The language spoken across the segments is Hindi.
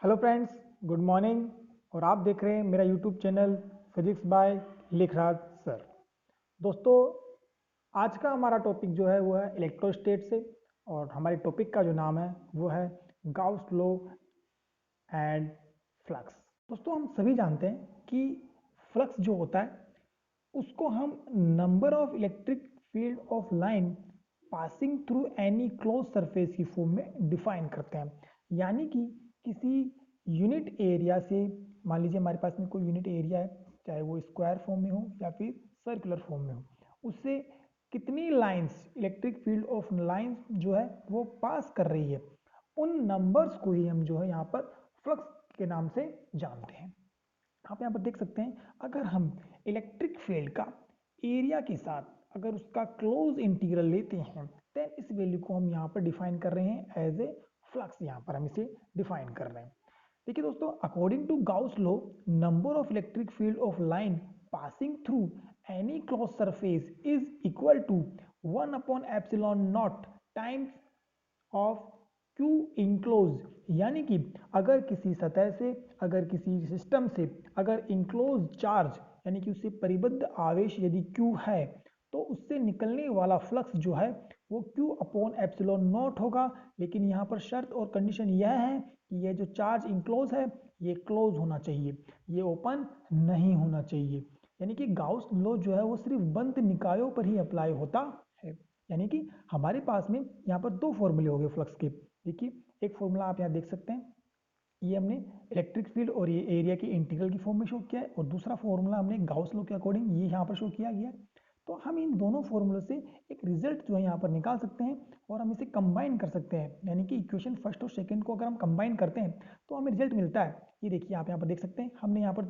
Hello friends, good morning. और आप देख रहे हैं मेरा YouTube channel physics by Likhraj sir. दोस्तों, आज का हमारा टॉपिक जो है वो है इलेक्ट्रोस्टेट से। और हमारे टॉपिक का जो नाम है वो है गाउस लॉ एंड फ्लक्स। दोस्तों, हम सभी जानते हैं कि फ्लक्स जो होता है उसको हम number of electric field of line passing through any close surface की फॉर्म में डिफाइन करते हैं। यानी कि किसी यूनिट एरिया से, मान लीजिए हमारे पास में कोई यूनिट एरिया है, चाहे वो स्क्वायर फॉर्म में हो या फिर सर्कुलर फॉर्म में हो, उससे कितनी lines, electric field of lines जो है वो पास कर रही है, उन नंबर्स को ही हम जो है यहाँ पर फ्लक्स के नाम से जानते हैं। आप यहाँ पर देख सकते हैं, अगर हम इलेक्ट्रिक फील्ड का एरिया के साथ अगर उसका क्लोज इंटीग्रल लेते हैं, देन इस वैल्यू को हम यहाँ पर डिफाइन कर रहे हैं एज ए फ्लक्स। यहाँ पर हम इसे डिफाइन कर रहे हैं। देखिए दोस्तों, according to Gauss law, number of electric field of line passing through any close surface is equal to 1/एप्सिलॉन not times of Q enclose. यानी कि अगर किसी सतह से, अगर किसी सिस्टम से, अगर इंक्लोज चार्ज यानी कि उससे परिबद्ध आवेश यदि क्यू है, तो उससे निकलने वाला फ्लक्स जो है वो क्यू अपॉन एप्सिलॉन नॉट होगा। लेकिन यहाँ पर शर्त और कंडीशन यह है कि यह जो चार्ज इंक्लोज है ये क्लोज होना चाहिए, ये ओपन नहीं होना चाहिए। यानी कि गाउस लॉ जो है वो सिर्फ बंद निकायों पर ही अप्लाई होता है। यानी कि हमारे पास में यहाँ पर दो फॉर्मूले हो गए फ्लक्स के। देखिए, एक फॉर्मूला आप यहाँ देख सकते हैं, ये हमने इलेक्ट्रिक फील्ड और ये एरिया की इंटीग्रल की फॉर्म में शो किया है, और दूसरा फॉर्मूला हमने गाउस लॉ के अकॉर्डिंग ये यहाँ पर शो किया गया है। तो हम इन दोनों फॉर्मूले से एक रिजल्ट जो है यहाँ पर निकाल सकते हैं और हम इसे कंबाइन कर सकते हैं। यानी कि इक्वेशन फर्स्ट और सेकंड को अगर हम कंबाइन करते हैं तो हमें रिजल्ट मिलता है। ये देखिए, आप यहाँ पर देख सकते हैं, हमने यहाँ पर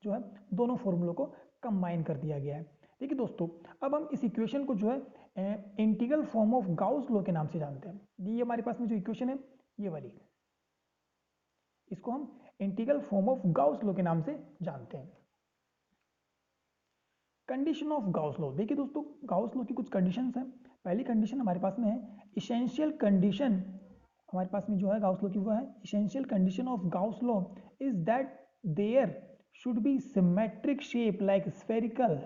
जो है दोनों फॉर्मूलों को कंबाइन कर दिया गया है। देखिए दोस्तों, अब हम इस इक्वेशन को जो है integral form of Gauss law के नाम से जानते हैं। ये हमारे पास में जो इक्वेशन है ये वाली, इसको हम integral form of Gauss law के नाम से जानते हैं। कंडीशन ऑफ गाउस लॉ, देखिए दोस्तों, गाउस लॉ की कुछ कंडीशंस हैं। पहली कंडीशन हमारे पास में है इसेंशियल कंडीशन। हमारे पास में जो है गाउस लॉ की वो है essential condition of Gauss law is that there should be symmetric shape like spherical,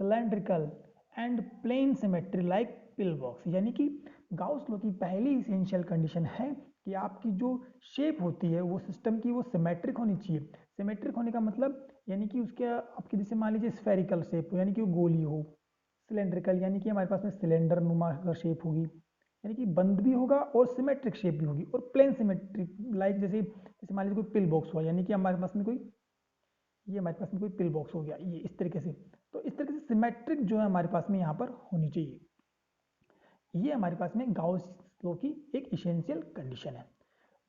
cylindrical and plane symmetry like pill box. यानी कि गाउस लॉ की पहली इसेंशियल कंडीशन है कि आपकी जो शेप होती है वो सिस्टम की वो सिमेट्रिक होनी चाहिए। सिमेट्रिक होने का मतलब यानी कि उसके आपकी जैसे मान लीजिए स्फेरिकल शेप हो यानी कि वो गोली हो, सिलेंड्रिकल यानी कि हमारे पास में सिलेंडर नुमा अगर शेप होगी, यानी कि बंद भी होगा और सिमेट्रिक शेप भी होगी, और प्लेन सिमेट्रिक लाइक जैसे जैसे मान लीजिए कोई पिल बॉक्स हुआ, यानी कि हमारे पास में कोई, ये हमारे पास में कोई पिल बॉक्स हो गया, ये इस तरीके से। तो इस तरीके से सिमेट्रिक जो है हमारे पास में यहाँ पर होनी चाहिए। ये हमारे पास में गाउस लॉ की एक इसेंशियल कंडीशन है।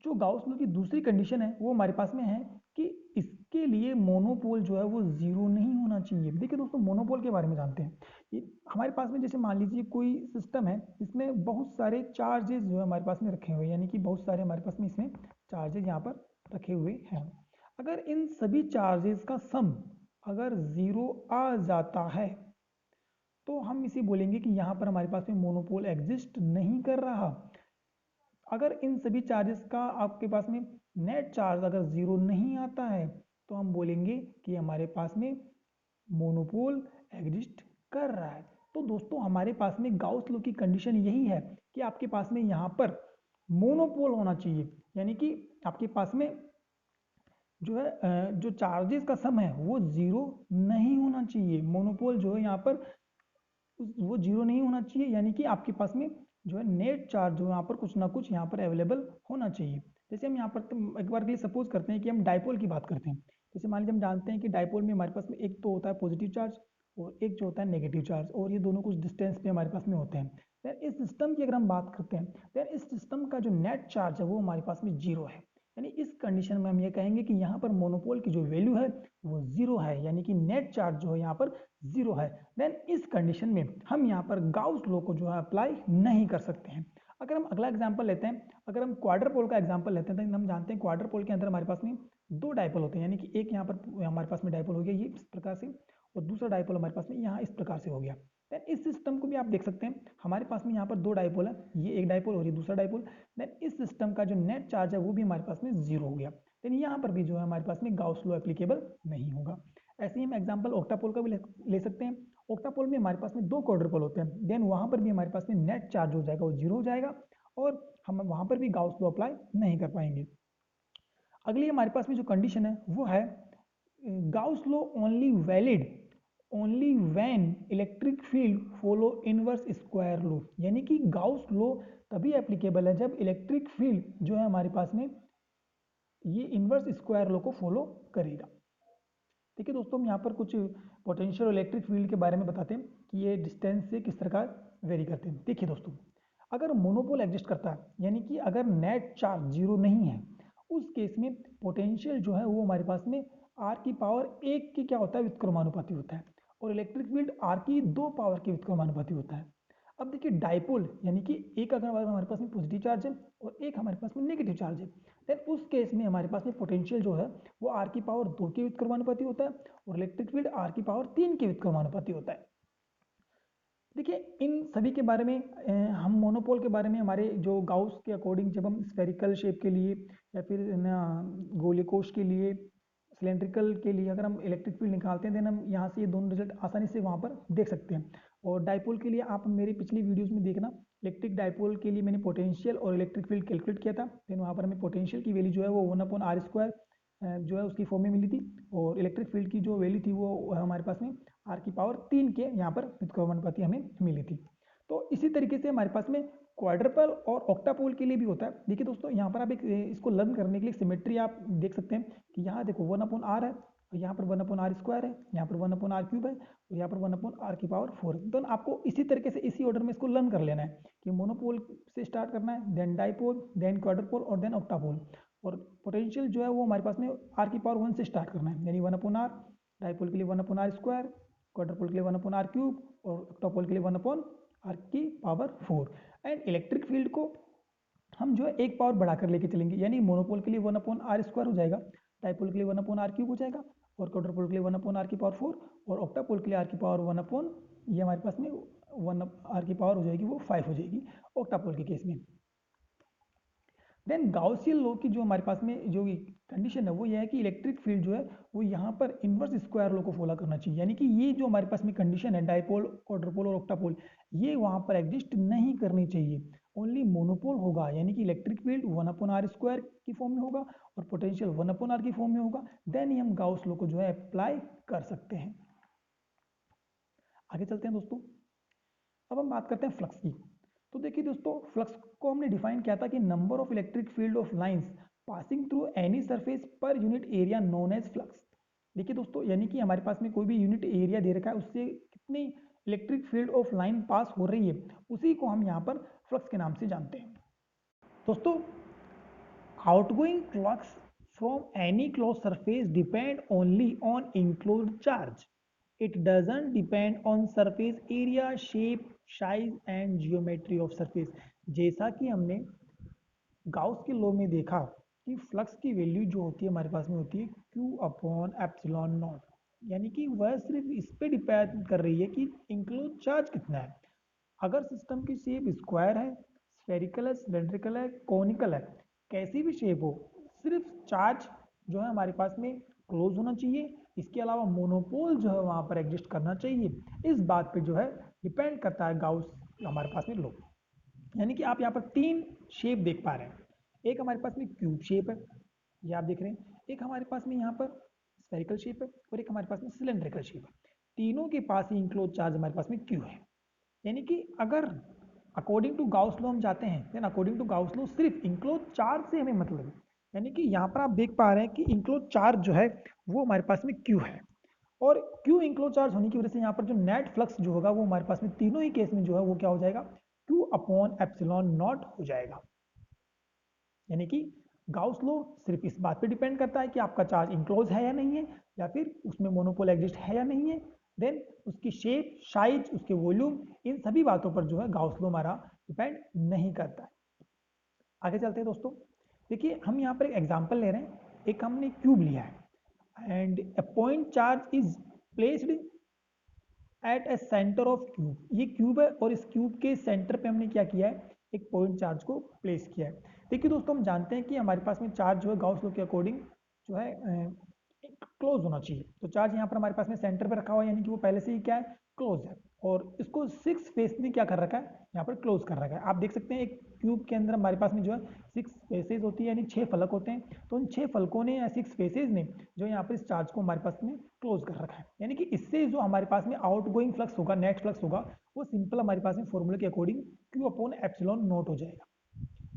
जो गाउस लॉ की दूसरी कंडीशन है वो हमारे पास में है कि इसके लिए मोनोपोल जो है वो जीरो नहीं होना चाहिए। देखिए दोस्तों, मोनोपोल के बारे में जानते हैं। हमारे पास में जैसे मान लीजिए कोई सिस्टम है, इसमें बहुत सारे चार्जेस जो है हमारे पास में रखे हुए हैं, यानी कि बहुत सारे हमारे पास में इसमें चार्जेस यहाँ पर रखे हुए हैं। अगर इन सभी चार्जेस का सम अगर जीरो आ जाता है तो हम इसे बोलेंगे कि यहाँ पर हमारे पास में मोनोपोल एग्जिस्ट नहीं कर रहा। अगर इन सभी चार्जेस का आपके पास में नेट चार्ज अगर जीरो नहीं आता है तो हम बोलेंगे कि हमारे पास में मोनोपोल एग्जिस्ट कर रहा है। तो दोस्तों, हमारे पास में गाउस लॉ की कंडीशन यही है कि आपके पास में यहाँ पर मोनोपोल होना चाहिए। यानी कि आपके पास में जो है जो चार्जेस का सम है वो जीरो नहीं होना चाहिए। मोनोपोल जो है यहाँ पर वो जीरो नहीं होना चाहिए, यानी कि आपके पास में जो है नेट चार्ज जो यहाँ पर कुछ ना कुछ यहाँ पर अवेलेबल होना चाहिए। जैसे हम यहाँ पर तो एक बार के लिए सपोज करते हैं कि हम डाइपोल की बात करते हैं। जैसे मान लीजिए हम जानते हैं कि डाइपोल में हमारे पास में एक तो होता है पॉजिटिव चार्ज और एक जो होता है नेगेटिव चार्ज, और ये दोनों कुछ डिस्टेंस पे हमारे पास में होते हैं। देन इस सिस्टम की अगर हम बात करते हैं, देन इस सिस्टम का जो नेट चार्ज है वो हमारे पास में जीरो है। यानी इस कंडीशन में हम ये कहेंगे कि यहाँ पर मोनोपोल की जो वैल्यू है वो जीरो है, यानी कि नेट चार्ज जो है यहाँ पर जीरो है। देन इस कंडीशन में हम यहाँ पर गाउस लॉ को जो है अप्लाई नहीं कर सकते हैं। अगर हम अगला एग्जांपल लेते हैं, अगर हम क्वाड्रपोल का एग्जांपल लेते हैं, तो हम जानते हैं क्वाड्रपोल के अंदर हमारे पास में दो डाइपोल होते हैं। यानी कि एक यहाँ पर हमारे पास में डाइपोल हो गया ये इस प्रकार से, और दूसरा डाइपोल हमारे पास में यहाँ इस प्रकार से हो गया। देन इस सिस्टम को भी आप देख सकते हैं, हमारे पास में यहाँ पर दो डाइपोल है, ये एक डाइपोल और ये दूसरा डाइपोल। देन इस सिस्टम का जो नेट चार्ज है वो भी हमारे पास में 0 हो गया। देन यहाँ पर भी जो है हमारे पास में गाउस लॉ एप्लीकेबल नहीं होगा। ऐसे ही हम एग्जाम्पल ऑक्टापोल का भी ले सकते हैं। ऑक्टापोल में हमारे पास में दो क्वाड्रुपल होते हैं, देन वहाँ पर भी हमारे पास में नेट चार्ज हो जाएगा, वो 0 हो जाएगा और हम वहाँ पर भी गाउस लॉ अप्लाई नहीं कर पाएंगे। अगली हमारे पास में जो कंडीशन है वो है Gauss law only valid only when electric field follow inverse square law, यानी कि गाउस लॉ तभी एप्लीकेबल है जब इलेक्ट्रिक फील्ड जो है हमारे पास में ये इनवर्स स्क्वायर लॉ को फॉलो करेगा। ठीक है दोस्तों, हम यहाँ पर कुछ पोटेंशियल और इलेक्ट्रिक फील्ड के बारे में बताते हैं कि ये डिस्टेंस से किस प्रकार वेरी करते हैं। देखिए दोस्तों, अगर मोनोपोल एग्जिस्ट करता है, यानी कि अगर नेट चार्ज 0 नहीं है, उस केस में पोटेंशियल जो है वो हमारे पास में आर की पावर 1 के क्या होता है, व्युत्क्रमानुपाती होता है, और इलेक्ट्रिक फील्ड आर की 2 पावर के व्युत्क्रमानुपाती होता है। अब देखिए डाइपोल, यानी कि एक अगर हमारे पास में पॉजिटिव चार्ज है और एक हमारे पास में नेगेटिव चार्ज है, देन उस केस में हमारे पास में पोटेंशियल जो है वो आर की पावर 2 के व्युत्क्रमानुपाती होता है और इलेक्ट्रिक फील्ड आर की पावर 3 के व्युत्क्रमानुपाती होता है। देखिए इन सभी के बारे में हम मोनोपोल के बारे में हमारे जो गाउस के अकॉर्डिंग जब हम स्फेरिकल शेप के लिए या फिर गोलीकोश के लिए सिलेंड्रिकल के लिए अगर हम इलेक्ट्रिक फील्ड निकालते हैं, देन हम यहाँ से ये दोनों रिजल्ट आसानी से वहाँ पर देख सकते हैं। और डाइपोल के लिए आप मेरी पिछली वीडियोस में देखना, इलेक्ट्रिक डाइपोल के लिए मैंने पोटेंशियल और इलेक्ट्रिक फील्ड कैलकुलेट किया था, देन वहाँ पर हमें पोटेंशियल की वैल्यू जो है वो 1/r² जो है उसकी फॉर्म में मिली थी, और इलेक्ट्रिक फील्ड की जो वैल्यू थी वो हमारे पास में आर की पावर 3 के यहाँ पर व्युत्क्रमानुपाती हमें मिली थी। तो इसी तरीके से हमारे पास में क्वाड्रपल और ऑक्टापोल के लिए भी होता है। देखिए दोस्तों, यहाँ पर आप एक इसको लर्न करने के लिए सिमेट्री आप देख सकते हैं कि यहाँ देखो 1/r है, और यहाँ पर 1/r² है, यहाँ पर 1/r³ है, और यहाँ पर 1/r की पावर 4 है। तो आपको इसी तरीके से इसी ऑर्डर में इसको लर्न कर लेना है कि मोनोपोल से स्टार्ट करना है, देन डाइपोल, देन क्वाड्रपोल और देन ऑक्टापोल। और पोटेंशियल जो है वो हमारे पास में आर की पावर 1 से स्टार्ट करना है, यानी 1/r, डाइपोल के लिए 1/r², क्वाड्रपोल के लिए 1/r³ और ऑक्टापोल के लिए 1/r की पावर 4। एंड इलेक्ट्रिक फील्ड को हम जो है एक पावर बढ़ाकर लेके चलेंगे, यानी मोनोपोल के लिए 1/r² हो जाएगा, डाइपोल के लिए 1/r³ हो जाएगा, और क्वाड्रपोल के लिए 1/r की पावर 4, और ऑक्टापोल के लिए आर की पावर 1 ये हमारे पास में 1 की पावर हो जाएगी वो 5 हो जाएगी ऑक्टापोल के केस में। देन गाउसियन लॉ की जो हमारे पास में जो कंडीशन है वो ये है कि इलेक्ट्रिक फील्ड जो है वो यहाँ पर इनवर्स स्क्वायर लॉ को फॉलो करना चाहिए, यानी कि ये जो हमारे पास में कंडीशन है डाइपोल, क्वाड्रुपोल और ऑक्टापोल, ये वहाँ पर एग्जिस्ट नहीं करनी चाहिए, ओनली मोनोपोल होगा, यानी कि इलेक्ट्रिक फील्ड 1/r² की फॉर्म में होगा और पोटेंशियल 1/r की फॉर्म में होगा, देन ही हम गाउस लॉ को जो है अप्लाई कर सकते हैं। आगे चलते हैं दोस्तों, अब हम बात करते हैं फ्लक्स की। तो देखिए दोस्तों, फ्लक्स को हमने डिफाइन किया था कि number of electric field of lines passing through any surface per unit area known as flux. देखिए दोस्तों, यानी कि हमारे पास में कोई भी यूनिट एरिया दे रखा है, उससे कितनी इलेक्ट्रिक फील्ड ऑफ लाइन पास हो रही है, उसी को हम यहाँ पर फ्लक्स के नाम से जानते हैं। दोस्तों, outgoing flux from any close surface depend only on enclosed charge, it doesn't depend on surface area, shape, size and geometry of surface। जैसा कि हमने गाउस के लॉ में देखा कि फ्लक्स की वैल्यू जो होती है हमारे पास में होती है Q/ε0, यानी कि वह सिर्फ इस पे डिपेंड कर रही है कि इंक्लोज चार्ज कितना है। अगर सिस्टम की शेप स्क्वायर है, स्फेरिकल है, सिलेंड्रिकल है, कॉनिकल है, कैसी भी शेप हो, सिर्फ चार्ज जो है हमारे पास में क्लोज होना चाहिए, इसके अलावा मोनोपोल जो है वहाँ पर एग्जिस्ट करना चाहिए। इस बात पे जो है डिपेंड करता है गाउस हमारे पास में लॉ। यानी कि आप यहाँ पर 3 शेप देख पा रहे हैं, एक हमारे पास में क्यूब शेप है, ये आप देख रहे हैं, एक हमारे पास में यहाँ पर स्फेरिकल शेप है, और एक हमारे पास में सिलेंड्रिकल शेप है। तीनों के पास ही इंक्लोज चार्ज हमारे पास में क्यू है। यानी कि अगर अकॉर्डिंग टू गाउस लॉ हम जाते हैं, then according to Gauss law सिर्फ इंक्लोज चार्ज से हमें मतलब है, यानी कि यहाँ पर आप देख पा रहे हैं कि इंक्लोज चार्ज जो है वो हमारे पास में क्यू है, और क्यू इंक्लोज चार्ज होने की वजह से यहाँ पर जो नेट फ्लक्स जो होगा वो हमारे पास में तीनों ही केस में जो है वो क्या हो जाएगा, Q/ε0 हो जाएगा। यानी कि गाउस लॉ सिर्फ इस बात पे डिपेंड करता है कि आपका चार्ज इंक्लोज है या नहीं है, या फिर उसमें मोनोपोल एग्जिस्ट है या नहीं है, देन उसकी शेप, साइज, उसके वॉल्यूम, इन सभी बातों पर जो है गाउस लॉ हमारा डिपेंड नहीं करता है। आगे चलते हैं दोस्तों, देखिए हम यहाँ पर एक एग्जांपल ले रहे हैं, एक हमने क्यूब लिया है and a point charge is placed eight A centre of cube. ये क्यूब है और इस क्यूब के सेंटर पे हमने क्या किया है, एक पॉइंट चार्ज को प्लेस किया है। देखिए दोस्तों, हम जानते हैं कि हमारे पास में चार्ज जो है गाउस लॉ के अकॉर्डिंग जो है एक क्लोज होना चाहिए। तो चार्ज यहाँ पर हमारे पास में सेंटर पे रखा हुआ है, यानी कि वो पहले से ही क्या है, क्लोज है। और इसको 6 फेस ने क्या कर रखा है, यहाँ पर क्लोज कर रखा है। आप देख सकते हैं एक क्यूब के अंदर हमारे पास में जो है 6 फेसेज होती है, यानी 6 फलक होते हैं। तो उन 6 फलकों ने या 6 फेसेज ने जो यहाँ पर इस चार्ज को हमारे पास में क्लोज कर रखा है। यानी कि इससे जो हमारे पास में आउट गोइंग फ्लक्स होगा, नेट फ्लक्स होगा, वो सिंपल हमारे पास में फॉर्मूले के according Q upon epsilon not हो जाएगा।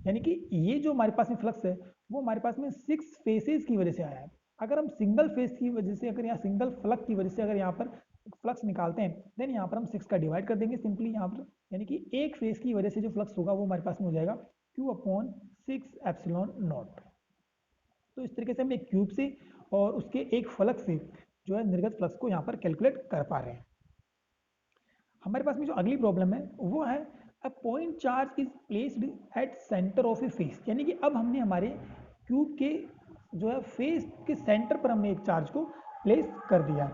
यानी कि ये जो हमारे पास में फ्लक्स है वो हमारे पास में 6 फेसेस की वजह से आया है। अगर हम सिंगल फेस की वजह से, अगर यहाँ सिंगल फ्लक्स की वजह से अगर यहाँ पर फ्लक्स निकालते हैं, देन यहाँ पर हम 6 का डिवाइड कर देंगे सिंपली यहाँ पर। यानी कि एक फेस की वजह से जो फ्लक्स होगा वो हमारे पास में हो जाएगा क्यू अपॉन 6 एप्सिलॉन नॉट। तो इस तरीके से हम एक क्यूब से और उसके एक फलक से जो है निर्गत फ्लक्स को यहाँ पर कैलकुलेट कर पा रहे हैं। हमारे पास में जो अगली प्रॉब्लम है वो है a point charge is placed at centre of A face. यानी कि अब हमने हमारे क्यूब के जो है फेस के सेंटर पर हमने एक चार्ज को प्लेस कर दिया।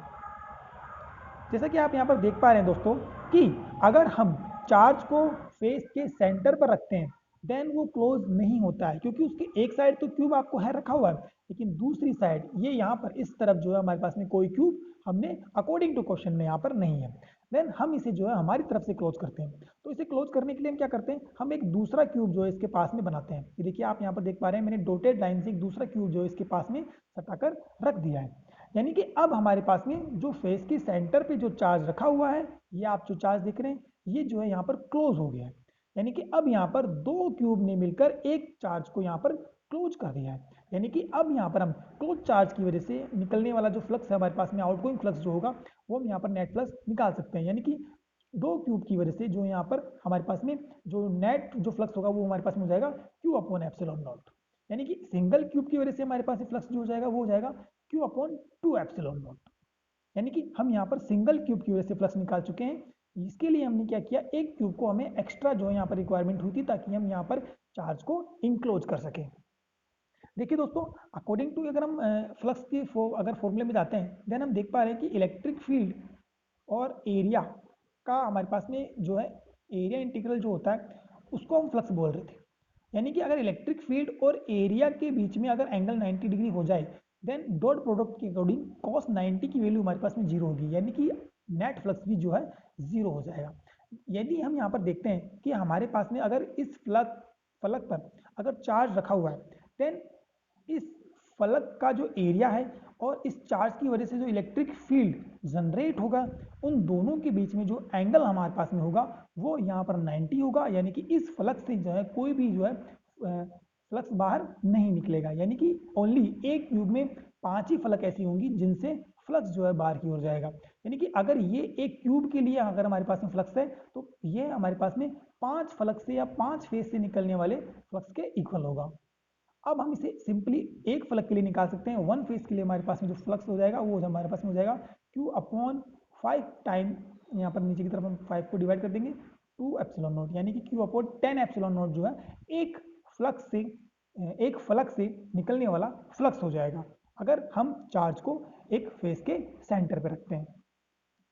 जैसा कि आप यहाँ पर देख पा रहे हैं दोस्तों कि अगर हम चार्ज को फेस के सेंटर पर रखते हैं देन वो क्लोज नहीं होता है, क्योंकि उसके एक साइड तो क्यूब आपको है रखा हुआ है, लेकिन दूसरी साइड ये यहाँ पर इस तरफ जो है हमारे पास में कोई क्यूब हमने अकॉर्डिंग टू क्वेश्चन में यहाँ पर नहीं है। देन हम इसे जो है हमारी तरफ से क्लोज करते हैं। तो इसे क्लोज करने के लिए हम क्या करते हैं, हम एक दूसरा क्यूब जो है इसके पास में बनाते हैं। ये देखिए आप यहाँ पर देख पा रहे हैं मैंने डॉटेड लाइन से एक दूसरा क्यूब जो है इसके पास में सटाकर रख दिया है। यानी कि अब हमारे पास में जो फेस के सेंटर पे जो चार्ज रखा हुआ है, ये आप जो चार्ज देख रहे हैं, ये जो है यहाँ पर क्लोज हो गया है। यानी कि अब यहाँ पर दो क्यूब ने मिलकर एक चार्ज को यहाँ पर क्लोज कर दिया है। यानी कि अब यहाँ पर हम क्लोज चार्ज की वजह से निकलने वाला जो फ्लक्स है हमारे पास में, आउटगोइंग फ्लक्स जो होगा, वो हम यहाँ पर नेट फ्लक्स निकाल सकते हैं। यानी कि दो क्यूब की वजह से जो यहाँ पर हमारे पास में जो नेट जो फ्लक्स होगा वो हमारे पास में हो जाएगा क्यू अपॉन एप्सिलॉन नॉट। यानी कि सिंगल क्यूब की वजह से हमारे पास फ्लक्स जो हो जाएगा वो हो जाएगा क्यू अपॉन 2 एप्सिलॉन नॉट। यानी कि हम यहाँ पर सिंगल क्यूब की वजह से फ्लक्स निकाल चुके हैं। इसके लिए हमने क्या किया, एक क्यूब को हमें एक्स्ट्रा जो है यहाँ पर रिक्वायरमेंट हुई थी ताकि हम यहाँ पर चार्ज को इंक्लोज कर सकें। देखिए दोस्तों, अकॉर्डिंग टू अगर हम फ्लक्स के अगर फॉर्मूले में जाते हैं देन हम देख पा रहे हैं कि इलेक्ट्रिक फील्ड और एरिया का हमारे पास में जो है एरिया इंटीग्रल जो होता है उसको हम फ्लक्स बोल रहे थे। यानी कि अगर इलेक्ट्रिक फील्ड और एरिया के बीच में अगर एंगल 90 डिग्री हो जाए देन डॉट प्रोडक्ट के अकॉर्डिंग कॉस 90 की वैल्यू हमारे पास में जीरो होगी, यानी कि नेट फ्लक्स भी जो है जीरो हो जाएगा। यदि हम यहाँ पर देखते हैं कि हमारे पास में अगर इस फलक पर अगर चार्ज रखा हुआ है देन इस फलक का जो एरिया है और इस चार्ज की वजह से जो इलेक्ट्रिक फील्ड जनरेट होगा, उन दोनों के बीच में जो एंगल हमारे पास में होगा वो यहाँ पर 90 होगा। यानी कि इस फलक से जो है कोई भी जो है फ्लक्स बाहर नहीं निकलेगा। यानी कि ओनली एक क्यूब में 5 ही फलक ऐसी होंगी जिनसे फ्लक्स जो है बाहर की ओर जाएगा। यानी कि अगर ये एक क्यूब के लिए अगर हमारे पास में फ्लक्स है तो ये हमारे पास में 5 फलक से या 5 फेस से निकलने वाले फ्लक्स के इक्वल होगा। अब हम इसे सिंपली एक फलक के लिए निकाल सकते हैं। वन फेज के लिए हमारे पास में जो फ्लक्स हो जाएगा वो हमारे पास में हो जाएगा क्यू अपॉन 5 टाइम, यहाँ पर नीचे की तरफ हम 5 को डिवाइड कर देंगे 2 एप्सिलॉन नॉट। यानी कि क्यू अपॉन 10 एप्सिलॉन नॉट जो है एक फ्लक्स से एक फलक से निकलने वाला फ्लक्स हो जाएगा अगर हम चार्ज को एक फेस के सेंटर पर रखते हैं।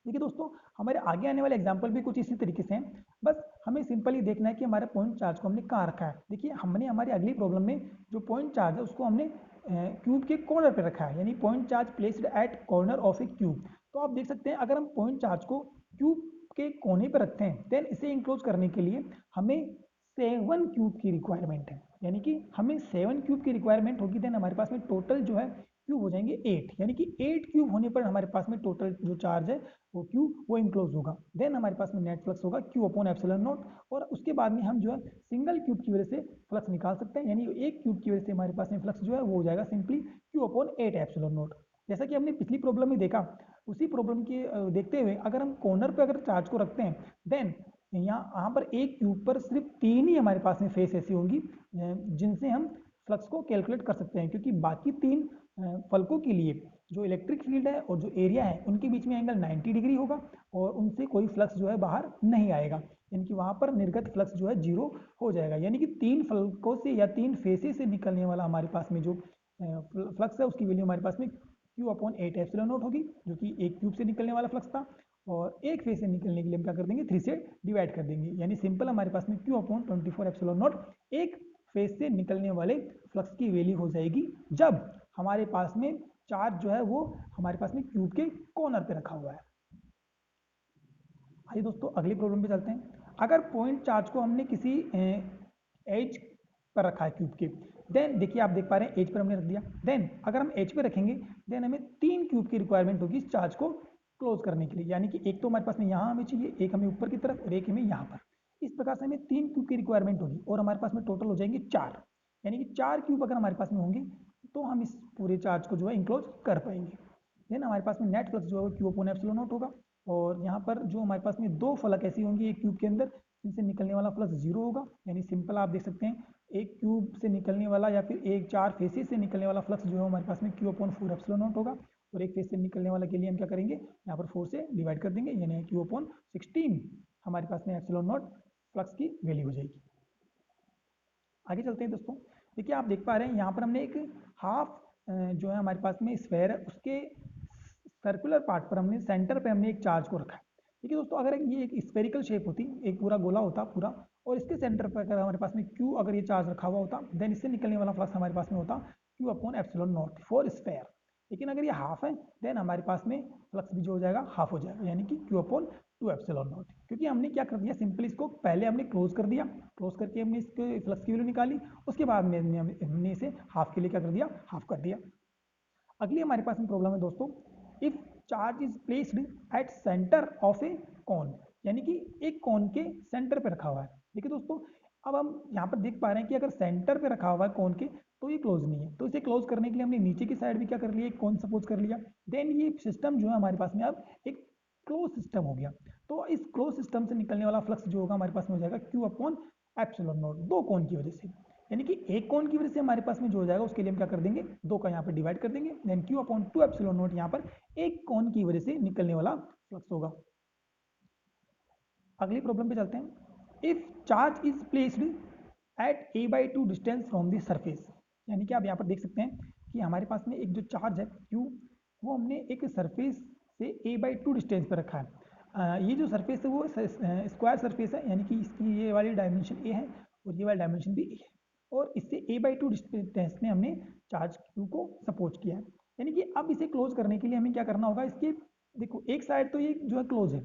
देखिए दोस्तों, हमारे आगे आने वाले एग्जाम्पल भी कुछ इसी तरीके से हैं। बस हमें सिंपली देखना है कि हमारे पॉइंट चार्ज को हमने कहाँ रखा है। देखिए हमने हमारी अगली प्रॉब्लम में जो पॉइंट चार्ज है उसको हमने क्यूब के कॉर्नर पे रखा है, यानी point charge placed at corner of A cube. तो आप देख सकते हैं अगर हम पॉइंट चार्ज को क्यूब के कोने पर रखते हैं देन इसे इंक्लोज करने के लिए हमें 7 क्यूब की रिक्वायरमेंट है। यानी कि हमें 7 क्यूब की रिक्वायरमेंट होगी देन हमारे पास में टोटल जो है क्यूब हो जाएंगे 8। यानी कि 8 क्यूब होने पर हमारे पास में टोटल जो चार्ज है वो क्यू वो इंक्लोज होगा। देन हमारे पास में नेट फ्लक्स होगा क्यू अपॉन एप्सिलॉन नॉट। और उसके बाद में हम जो है सिंगल क्यूब की वजह से फ्लक्स निकाल सकते हैं, यानी एक क्यूब की वजह से हमारे पास में फ्लक्स जो है वो हो जाएगा simply Q upon 8 epsilon not. जैसा कि हमने पिछली प्रॉब्लम में देखा, उसी प्रॉब्लम के देखते हुए अगर हम कॉर्नर पर अगर चार्ज को रखते हैं देन यहाँ पर एक क्यूब पर सिर्फ 3 ही हमारे पास में फेस ऐसी होंगी जिनसे हम फ्लक्स को कैलकुलेट कर सकते हैं, क्योंकि बाकी 3 फलकों के लिए जो इलेक्ट्रिक फील्ड है और जो एरिया है उनके बीच में एंगल 90 डिग्री होगा और उनसे कोई फ्लक्स जो है बाहर नहीं आएगा। यानी कि वहाँ पर निर्गत फ्लक्स जो है जीरो हो जाएगा। यानी कि 3 फलकों से या 3 फेसेस से निकलने वाला हमारे पास में जो फ्लक्स है उसकी वैल्यू हमारे पास में क्यू अपॉन 8 एप्सिलॉन नॉट होगी, जो कि एक क्यूब से निकलने वाला फ्लक्स था। और एक फेज से निकलने के लिए हम क्या कर देंगे 3 से डिवाइड कर देंगे, यानी सिंपल हमारे पास में Q/24 एक फेज से निकलने वाले फ्लक्स की वैल्यू हो जाएगी जब हमारे पास में चार्ज जो है वो हमारे पास में क्यूब के कॉर्नर पे रखा हुआ है। आइए दोस्तों अगली प्रॉब्लम पे चलते हैं। अगर पॉइंट चार्ज को हमने किसी एज पर रखा है क्यूब के, देन देखिए आप देख पा रहे हैं एज पर हमने रख दिया, देन अगर हम एज पे रखेंगे देन हमें 3 क्यूब की रिक्वायरमेंट होगी इस चार्ज को क्लोज करने के लिए, यानी कि एक तो हमारे पास में यहाँ हमें चाहिए, एक हमें ऊपर की तरफ और एक हमें यहाँ पर। इस प्रकार से हमें 3 क्यूब की रिक्वायरमेंट होगी और हमारे पास में टोटल हो जाएंगे 4, यानी कि 4 क्यूब अगर हमारे पास में होंगे तो हम इस पूरे चार्ज को जो है इंक्लोज कर पाएंगे। देन हमारे पास में नेट फ्लक्स जो है Q/ε0 होगा, और यहाँ पर जो हमारे पास में 2 फलक ऐसी होंगी एक क्यूब के अंदर जिनसे निकलने वाला फ्लक्स 0 होगा, यानी सिंपल आप देख सकते हैं एक क्यूब से निकलने वाला या फिर एक 4 फेसेस से निकलने वाला फ्लक्स जो है हमारे पास में Q/4ε0 होगा, और एक फेस से निकलने वाला के लिए हम क्या करेंगे यहाँ पर 4 से डिवाइड कर देंगे, यानी Q/16 हमारे पास में ε0 फ्लक्स की वैल्यू हो जाएगी। आगे चलते हैं दोस्तों। देखिए आप देख पा रहे हैं यहाँ पर हमने एक हाफ जो है हमारे पास में स्फेयर है, उसके सर्कुलर पार्ट पर हमने सेंटर पे हमने एक चार्ज को रखा है। देखिए दोस्तों अगर ये एक स्फेरिकल शेप होती, एक पूरा गोला होता पूरा, और इसके सेंटर पर अगर हमारे पास में Q अगर ये चार्ज रखा हुआ होता, देन इससे निकलने वाला फ्लक्स हमारे पास में होता Q/ε0 फॉर स्फेयर। लेकिन अगर ये हाफ है देन हमारे पास में फ्लक्स भी जो हो जाएगा हाफ हो जाएगा, यानी कि Q/2ε0। क्योंकि हमने क्या कर दिया सिंपली इसको पहले हमने क्लोज कर दिया, क्लोज करके हमने इसके फ्लक्स की वैल्यू निकाली, उसके बाद में हमने इसे हाफ के लिए क्या कर दिया हाफ कर दिया। अगली हमारे पास में प्रॉब्लम है दोस्तों, if charge is placed at centre of a cone, यानी कि एक कॉन के सेंटर पे रखा हुआ है। देखिए दोस्तों अब हम यहाँ पर देख पा रहे हैं कि अगर सेंटर पे रखा हुआ है कॉन के तो ये क्लोज नहीं है, तो इसे क्लोज करने के लिए हमने नीचे की साइड भी क्या कर लिया एक कॉन सपोज कर लिया, देन ये सिस्टम जो है हमारे पास में अब एक क्लोज सिस्टम हो गया। तो इस क्लोज सिस्टम से निकलने वाला फ्लक्स जो होगा हमारे पास में हो जाएगा Q/ε0 दो कॉन की वजह से, यानी कि एक कॉन की वजह से हमारे पास में जो हो जाएगा उसके लिए हम क्या कर देंगे दो का यहाँ पर डिवाइड कर देंगे, देन Q/2ε0 यहाँ पर एक कॉन की वजह से निकलने वाला फ्लक्स होगा। अगली प्रॉब्लम पे चलते हैं। If charge is placed eight a/2 distance from the surface, यानी कि आप यहाँ पर देख सकते हैं कि हमारे पास में एक जो चार्ज है Q वो हमने एक सरफेस से a/2 डिस्टेंस पर रखा है। ये जो सरफेस है वो स्क्वायर सरफेस है, यानी कि इसकी ये वाली डायमेंशन a है और ये वाली डायमेंशन भी a है, और इससे a/2 डिस्टेंस में हमने चार्ज Q को सपोज किया है। यानी कि अब इसे क्लोज करने के लिए हमें क्या करना होगा, इसके देखो एक साइड तो ये जो है क्लोज है,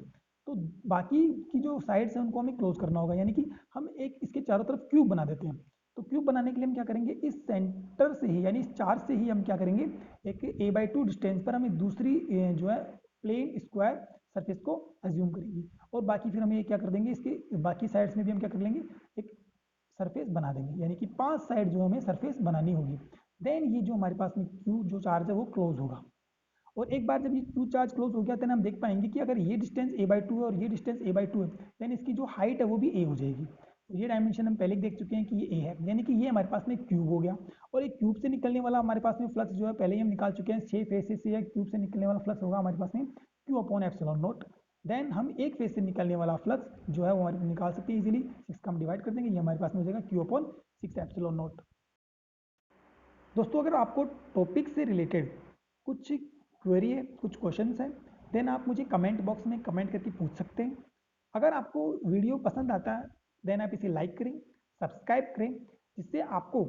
तो बाकी की जो साइड्स हैं उनको हमें क्लोज करना होगा, यानी कि हम एक इसके चारों तरफ क्यूब बना देते हैं। तो क्यूब बनाने के लिए हम क्या करेंगे इस सेंटर से ही यानी इस चार्ज से ही हम क्या करेंगे एक a/2 डिस्टेंस पर हमें दूसरी जो है प्लेन स्क्वायर सरफेस को एज्यूम करेंगे, और बाकी फिर हमें क्या कर देंगे इसके बाकी साइड्स में भी हम क्या कर लेंगे एक सरफेस बना देंगे, यानी कि 5 साइड जो हमें सरफेस बनानी होगी। देन ये जो हमारे पास में क्यू जो चार्ज है वो क्लोज होगा, और एक बार जब ये क्यू चार्ज क्लोज हो गया देन हम देख पाएंगे कि अगर ये डिस्टेंस a/2 है और ये डिस्टेंस a/2 है, देन इसकी जो हाइट है वो भी a हो जाएगी। तो ये डायमेंशन हम पहले देख चुके हैं कि ये a है, यानी कि ये हमारे पास में क्यूब हो गया, और एक क्यूब से निकलने वाला हमारे पास में फ्लक्स जो है पहले ही हम निकाल चुके हैं 6 फेसेस से क्यूब से निकलने वाला फ्लक्स होगा हमारे पास में Q/ε0। देन हम एक फेज से निकलने वाला फ्लक्स जो है वो हमारे निकाल सकते हैं इजीली, 6 का हम डिवाइड कर देंगे, ये हमारे पास में हो जाएगा Q/6ε0। दोस्तों अगर आपको टॉपिक से रिलेटेड कुछ क्वेरी है कुछ क्वेश्चंस हैं देन आप मुझे कमेंट बॉक्स में कमेंट करके पूछ सकते हैं। अगर आपको वीडियो पसंद आता है देन आप इसे लाइक करें, सब्सक्राइब करें, जिससे आपको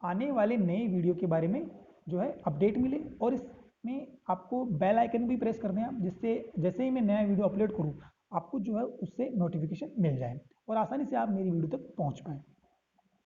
आने वाले नए वीडियो के बारे में जो है अपडेट मिले, और इसमें आपको बेल आइकन भी प्रेस कर दें आप, जिससे जैसे ही मैं नया वीडियो अपलोड करूँ आपको जो है उससे नोटिफिकेशन मिल जाए और आसानी से आप मेरी वीडियो तक पहुँच पाएँ।